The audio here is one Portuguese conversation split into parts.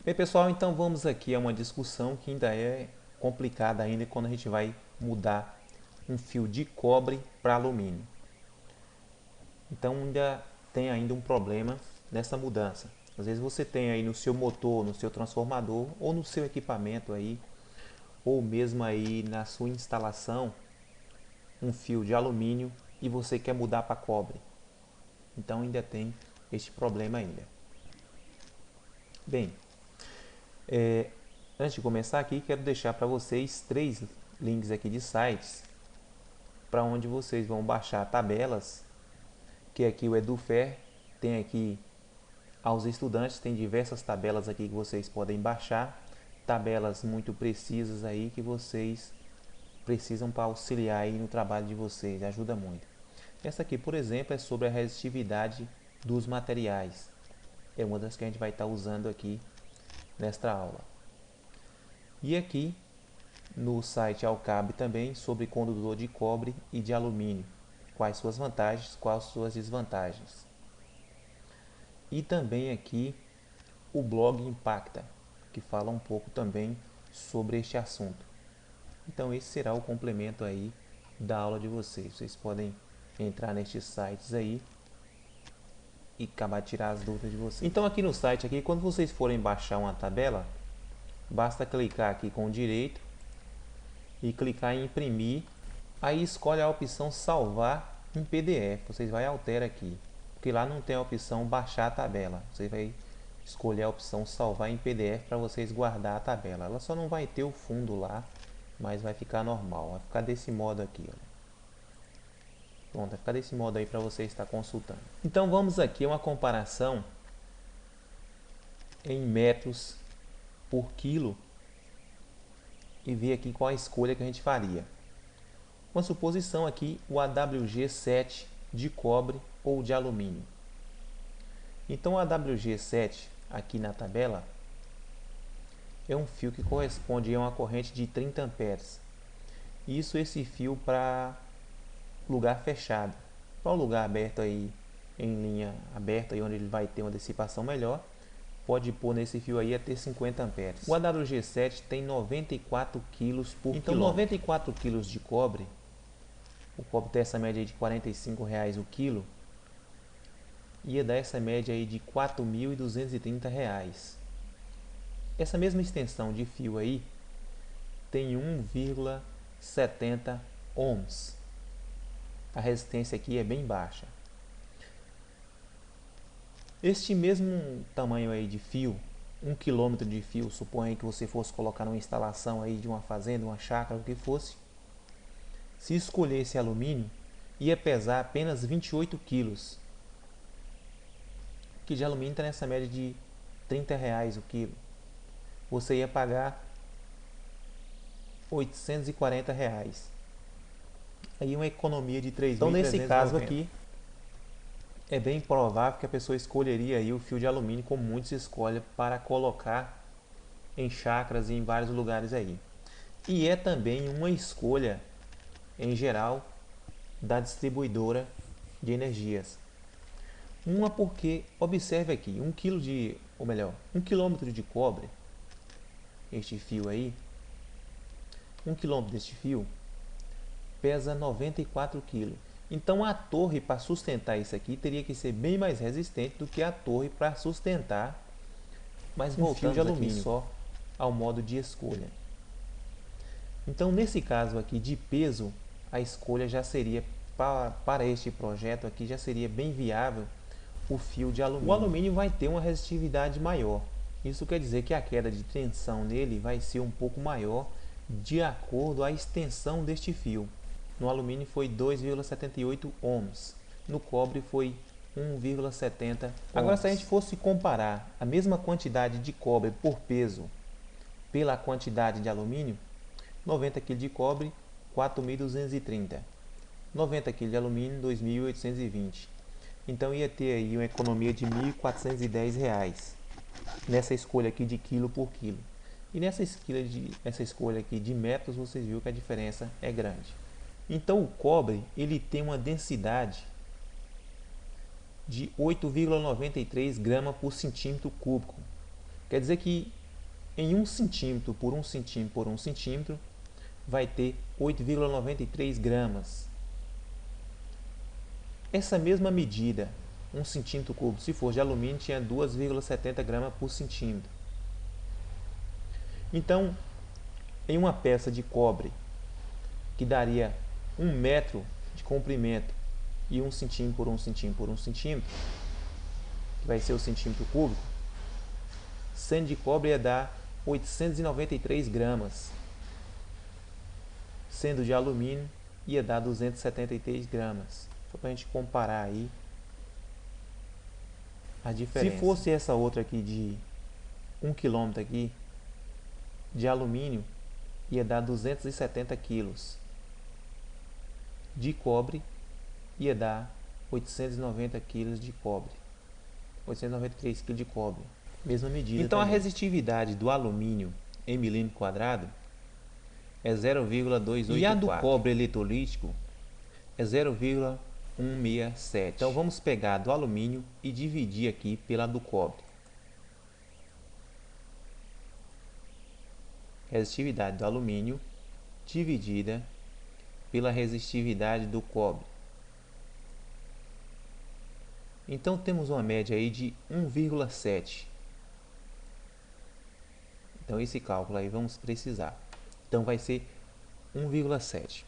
Bem, pessoal, então vamos aqui a uma discussão que ainda é complicada ainda quando a gente vai mudar um fio de cobre para alumínio. Então ainda tem ainda um problema nessa mudança. Às vezes você tem aí no seu motor, no seu transformador ou no seu equipamento aí, ou mesmo aí na sua instalação, um fio de alumínio e você quer mudar para cobre. Então ainda tem este problema ainda. Bem, antes de começar aqui, quero deixar para vocês 3 links aqui de sites para onde vocês vão baixar tabelas, que aqui o Edufer tem aqui aos estudantes, tem diversas tabelas aqui que vocês podem baixar, tabelas muito precisas aí que vocês precisam para auxiliar aí no trabalho de vocês, ajuda muito. Essa aqui, por exemplo, é sobre a resistividade dos materiais. É uma das que a gente vai estar usando aqui nesta aula. E aqui no site Alcab também sobre condutor de cobre e de alumínio. Quais suas vantagens, quais suas desvantagens. E também aqui o blog Impacta, que fala um pouco também sobre este assunto. Então esse será o complemento aí da aula de vocês. Vocês podem entrar nestes sites aí e acabar de tirar as dúvidas de vocês. Então aqui no site, aqui, quando vocês forem baixar uma tabela, basta clicar aqui com o direito e clicar em imprimir. Aí escolhe a opção salvar em PDF. Vocês vai alterar aqui, porque lá não tem a opção baixar a tabela. Você vai escolher a opção salvar em PDF para vocês guardar a tabela. Ela só não vai ter o fundo lá, mas vai ficar normal. Vai ficar desse modo aqui, ó. Pronto, vai ficar desse modo aí para você estar consultando. Então vamos aqui a uma comparação em metros por quilo e ver aqui qual a escolha que a gente faria. Uma suposição aqui, o AWG7 de cobre ou de alumínio. Então o AWG7 aqui na tabela é um fio que corresponde a uma corrente de 30 amperes. Isso esse fio para lugar fechado. Para um lugar aberto aí, em linha aberta, aí onde ele vai ter uma dissipação melhor, pode pôr nesse fio aí até 50 amperes. O AWG7 tem 94 kg por Então, quilômetro. 94 kg de cobre, o cobre tem essa média aí de R$ 45,00 o quilo, ia dar essa média aí de R$ 4.230. Essa mesma extensão de fio aí tem 1,70 ohms. A resistência aqui é bem baixa. Este mesmo tamanho aí de fio, 1 km de fio, suponha que você fosse colocar numa instalação aí de uma fazenda, uma chácara, o que fosse, se escolhesse alumínio, ia pesar apenas 28 quilos. Que de alumínio está nessa média de R$ 30,00 o quilo. Você ia pagar R$ 840,00. Aí uma economia de 3.390. Então nesse caso aqui, é bem provável que a pessoa escolheria aí o fio de alumínio, como muitos escolhem, para colocar em chácaras e em vários lugares aí. E é também uma escolha, em geral, da distribuidora de energias. Uma porque, observe aqui, 1 kg de, ou melhor, 1 km de cobre, este fio aí, 1 km deste fio, pesa 94 kg. Então a torre para sustentar isso aqui teria que ser bem mais resistente do que a torre para sustentar, mas um fio de alumínio só ao modo de escolha. Então nesse caso aqui de peso, a escolha já seria para este projeto aqui já seria bem viável o fio de alumínio. O alumínio vai ter uma resistividade maior. Isso quer dizer que a queda de tensão nele vai ser um pouco maior de acordo com a extensão deste fio. No alumínio foi 2,78 ohms, no cobre foi 1,70 ohms. Agora, se a gente fosse comparar a mesma quantidade de cobre por peso pela quantidade de alumínio, 90 kg de cobre, 4.230. 90 kg de alumínio, 2.820. Então ia ter aí uma economia de R$ 1.410 nessa escolha aqui de quilo por quilo. E nessa escolha aqui de metros, vocês viram que a diferença é grande. Então o cobre ele tem uma densidade de 8,93 gramas por centímetro cúbico. Quer dizer que em 1 centímetro por 1 centímetro por 1 centímetro vai ter 8,93 gramas. Essa mesma medida, 1 centímetro cúbico, se for de alumínio, tinha 2,70 gramas por centímetro. Então, em uma peça de cobre, que daria 1 metro de comprimento e 1 centímetro por 1 centímetro por 1 centímetro, que vai ser o centímetro cúbico, sendo de cobre ia dar 893 gramas, sendo de alumínio ia dar 273 gramas. Só para a gente comparar aí a diferença. Se fosse essa outra aqui de 1 km aqui, de alumínio, ia dar 270 quilos. De cobre, ia dar 890 quilos de cobre. 893 quilos de cobre. Mesma medida. Então também. A resistividade do alumínio em milímetro quadrado é 0,284. E a do cobre eletrolítico é 0,167. Então vamos pegar a do alumínio e dividir aqui pela do cobre. Resistividade do alumínio dividida pela resistividade do cobre. Então temos uma média aí de 1,7. Então esse cálculo aí vamos precisar. Então vai ser 1,7.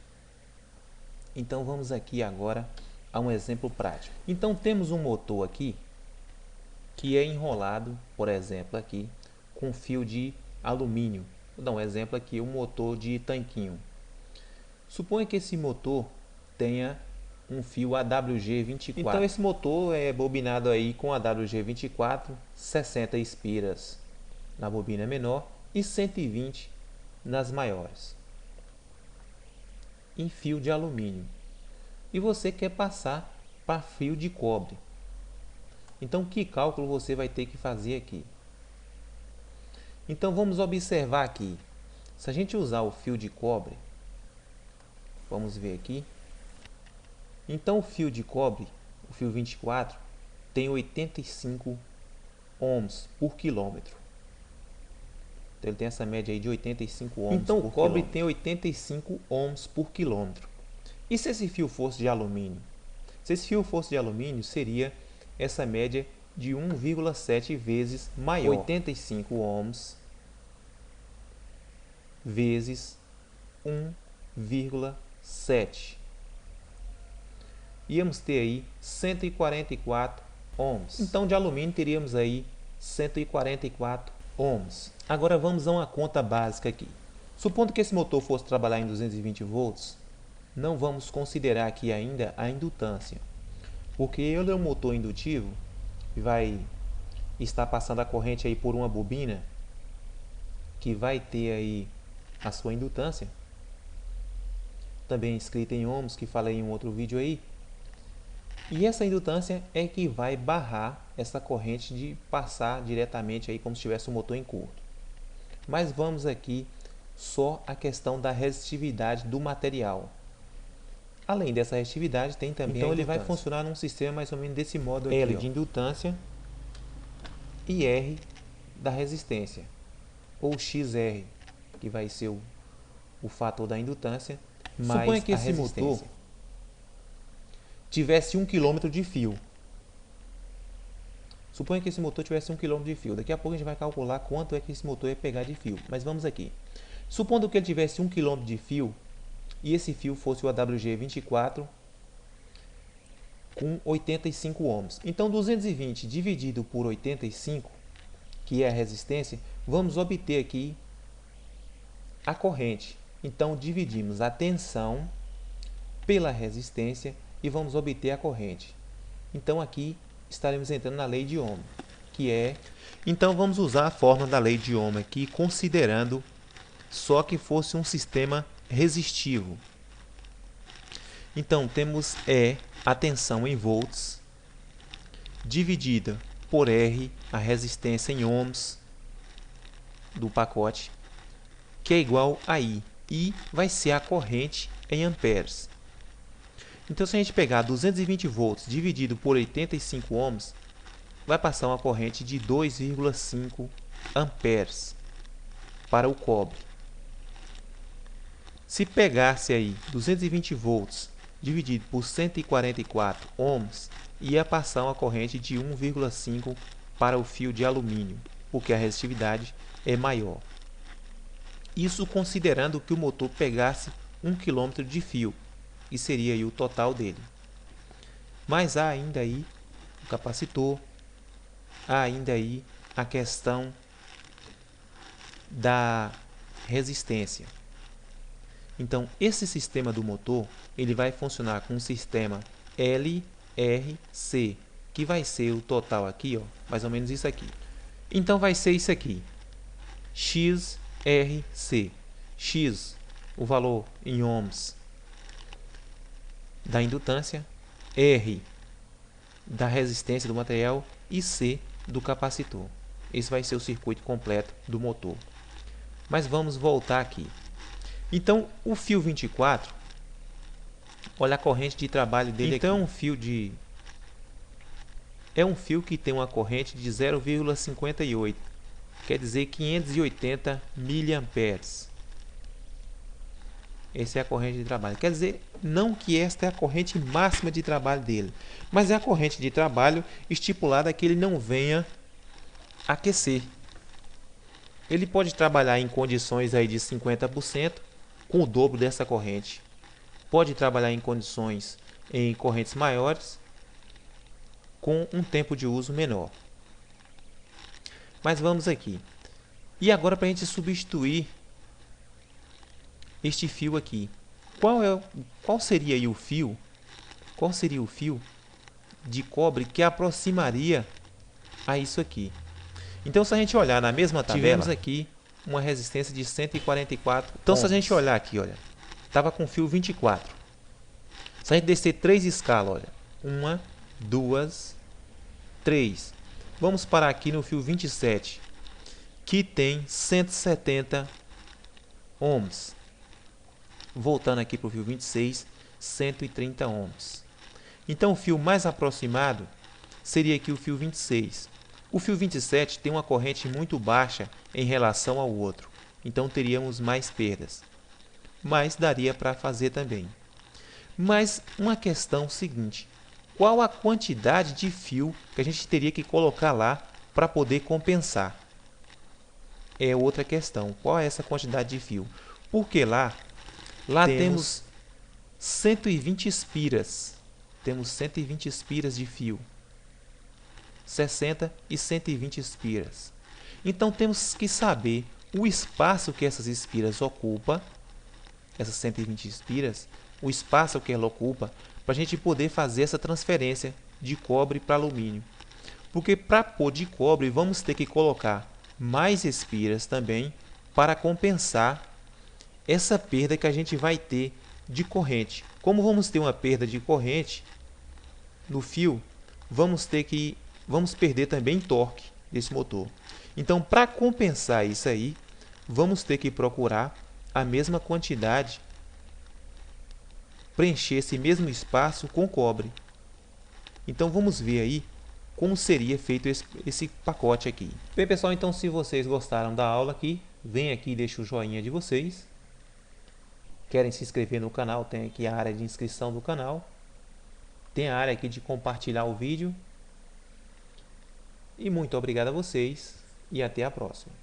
Então vamos aqui agora a um exemplo prático. Então temos um motor aqui que é enrolado, por exemplo, aqui com fio de alumínio. Vou dar um exemplo aqui, um motor de tanquinho. Suponha que esse motor tenha um fio AWG24. Então esse motor é bobinado aí com AWG24, 60 espiras na bobina menor e 120 nas maiores, em fio de alumínio. E você quer passar para fio de cobre. Então que cálculo você vai ter que fazer aqui? Então vamos observar aqui. Se a gente usar o fio de cobre, vamos ver aqui. Então o fio de cobre, o fio 24, tem 85 ohms por quilômetro. Então ele tem essa média aí de 85 ohms por quilômetro. Então o cobre tem 85 ohms por quilômetro. E se esse fio fosse de alumínio? Se esse fio fosse de alumínio, seria essa média de 1,7 vezes maior. 85 ohms vezes 1,7. Íamos ter aí 144 ohms. Então de alumínio teríamos aí 144 ohms. Agora vamos a uma conta básica aqui. Supondo que esse motor fosse trabalhar em 220 volts, não vamos considerar aqui ainda a indutância, porque ele é um motor indutivo e vai estar passando a corrente aí por uma bobina que vai ter aí a sua indutância, também escrita em ohms, que falei em um outro vídeo aí. E essa indutância é que vai barrar essa corrente de passar diretamente aí como se tivesse um motor em curto. Mas vamos aqui só a questão da resistividade do material. Além dessa resistividade, tem também então ele vai funcionar num sistema mais ou menos desse modo aqui, L de indutância e R da resistência, ou XR, que vai ser o fator da indutância mais Suponha que esse motor tivesse 1 km de fio. Suponha que esse motor tivesse 1 km de fio. Daqui a pouco a gente vai calcular quanto é que esse motor ia pegar de fio. Mas vamos aqui. Supondo que ele tivesse 1 km de fio e esse fio fosse o AWG24 com 85 ohms. Então 220 dividido por 85, que é a resistência, vamos obter aqui a corrente. Então dividimos a tensão pela resistência e vamos obter a corrente. Então aqui estaremos entrando na lei de Ohm, que é... Então vamos usar a fórmula da lei de Ohm aqui, considerando só que fosse um sistema resistivo. Então temos E, a tensão em volts, dividida por R, a resistência em ohms do pacote, que é igual a I. I vai ser a corrente em amperes. Então se a gente pegar 220 volts dividido por 85 ohms, vai passar uma corrente de 2,5 amperes para o cobre. Se pegasse aí 220 volts dividido por 144 ohms, ia passar uma corrente de 1,5 para o fio de alumínio, porque a resistividade é maior. Isso considerando que o motor pegasse 1 km de fio, e seria aí o total dele. Mas há ainda aí o capacitor, há ainda aí a questão da resistência. Então, esse sistema do motor, ele vai funcionar com um sistema LRC, que vai ser o total aqui, ó, mais ou menos isso aqui. Então, vai ser isso aqui, XRC. X, o valor em ohms da indutância, R, da resistência do material e C, do capacitor. Esse vai ser o circuito completo do motor. Mas vamos voltar aqui. Então, o fio 24, olha a corrente de trabalho dele aqui. Então, é um fio que tem uma corrente de 0,58, quer dizer 580 miliamperes. Essa é a corrente de trabalho. Quer dizer, não que esta é a corrente máxima de trabalho dele, mas é a corrente de trabalho estipulada que ele não venha aquecer. Ele pode trabalhar em condições aí de 50%, com o dobro dessa corrente. Pode trabalhar em condições em correntes maiores, com um tempo de uso menor. Mas vamos aqui. E agora, para a gente substituir este fio aqui, qual seria aí o fio? Qual seria o fio de cobre que aproximaria a isso aqui? Então, se a gente olhar na mesma tabela, tivemos aqui uma resistência de 144 Então, ohms. Se a gente olhar aqui, olha, estava com fio 24. Se a gente descer 3 escalas, olha, 1, 2, 3. Vamos parar aqui no fio 27, que tem 170 ohms. Voltando aqui para o fio 26, 130 ohms. Então, o fio mais aproximado seria aqui o fio 26. O fio 27 tem uma corrente muito baixa em relação ao outro, então teríamos mais perdas. Mas daria para fazer também. Mas uma questão seguinte, qual a quantidade de fio que a gente teria que colocar lá para poder compensar? É outra questão, qual é essa quantidade de fio? Porque lá temos 120 espiras, temos 120 espiras de fio. 60 e 120 espiras. Então, temos que saber o espaço que essas espiras ocupam, essas 120 espiras, o espaço que ela ocupa, para a gente poder fazer essa transferência de cobre para alumínio. Porque para pôr de cobre, vamos ter que colocar mais espiras também para compensar essa perda que a gente vai ter de corrente. Como vamos ter uma perda de corrente no fio, vamos perder também torque desse motor. Então, para compensar isso aí, vamos ter que procurar a mesma quantidade, preencher esse mesmo espaço com cobre. Então, vamos ver aí como seria feito esse pacote aqui. Bem, pessoal, então se vocês gostaram da aula aqui, vem aqui e deixa o joinha de vocês. Querem se inscrever no canal, tem aqui a área de inscrição do canal. Tem a área aqui de compartilhar o vídeo. E muito obrigado a vocês e até a próxima.